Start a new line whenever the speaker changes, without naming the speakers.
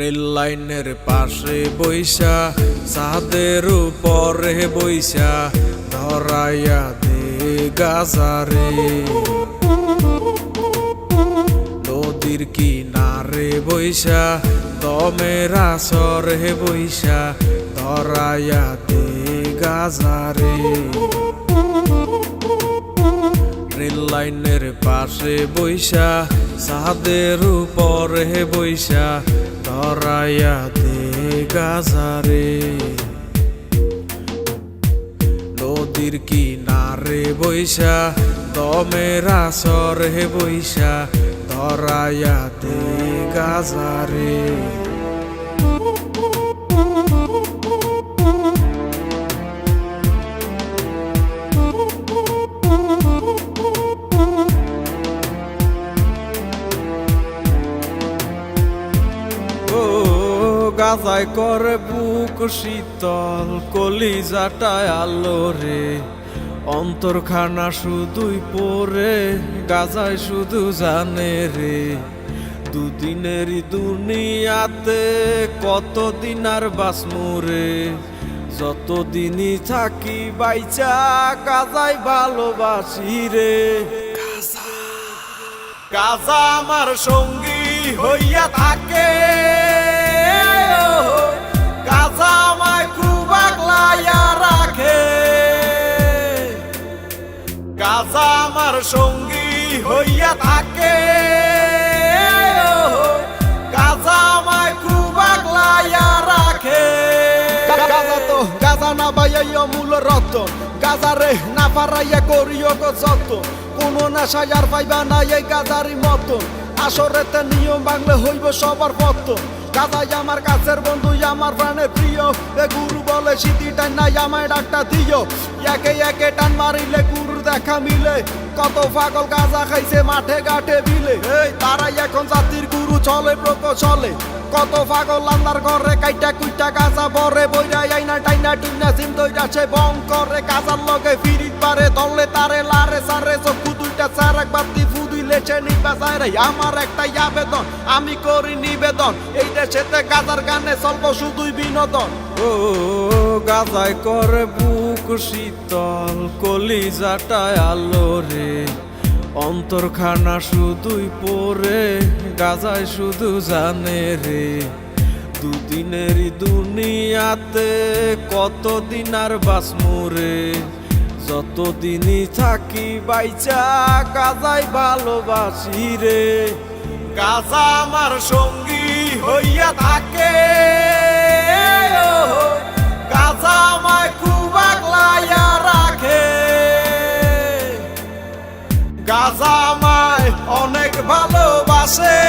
Rail লাইনের পাশে বইসা ছাদের উপরে বইসা ধরাইয়া দে গাজারে। নদীর কিনারে বইসা দমের আসরে বইসা ধরাইয়া দে গাজারে। রেল লাইনের পাশে বইসা ছাদের উপরে বইসা ধরাইয়া দে গাজারে। নদীর কিনারে বইসা দমের আসরে বইসা ধরাইয়া দে গাজারে। গাজায় করে বুক শীতল কলিজাটায় আলো রে। অন্তরখানা শুধুই পরে গাজায় শুধু জানে রে। দুদিনেরই দুনিয়াতে কতদিন আর বাঁচমু রে। যতদিনই থাকি বাইচা গাজায় ভালোবাসি রে। গাজা আমার সঙ্গী হইয়া থাকে। গাজা আমায় খুব আগলাইয়া রাখে। গাজা আমার সঙ্গী হইয়া থাকে। গাজা আমায় খুব আগলাইয়া রাখে।
গাজা না বাইয়া মূল রক্ত। গাজারে না পারাইয়া করিও গো যত। কোনো নেশায় আর পাইবা না এই গাজারি মতন। আসরেতে নিয়ম বাংলে হইব সবার পতন। গাজাই আমার কাছের বন্ধু আমার প্রাণের প্রিয়। এ গুরু বলে সিটি টান নাই আমায় ডাকটা দিও। একে একে টান মারিলে গুরুর দেখা মিলে। কত পাগল গাজা খাইছে মাঠে ঘাটে বিলে। এই তারাই এখন জাতির গুরু চলে প্রকৌশলে। কত পাগল আল্লাহর ঘরে কাইটা কুইটা গাজা বরে বইরাই আইনা টাইনা টুইনা সিম দইরাছে বং করে। গাজার লগে ফিরিত পারে দলে তারে লারে সারে চক্ষু দুইটা চার একবার ফুদুই লেছে নিবা যায় রে। আমার একটাই আবেদন আমি করি নিবেদন। এই দেশেতে গাজার গানে চলব শুধুই বিনোদন।
ও গাজায় করে বুক শীতল কলিজাটায় আলো রে। অন্তরখানা শুধুই পরে গাজায় শুধু জানে রে। দুদিনেরই দুনিয়াতে কতদিন আর বাঁচমু রে। যতদিনই থাকি বাইচা গাজায় ভালোবাসি রে। গাজা আমার সঙ্গী হইয়া থাকে। গাজা আমায় খুব আগলাইয়া রাখে। গাজা আমায় অনেক ভালোবাসে।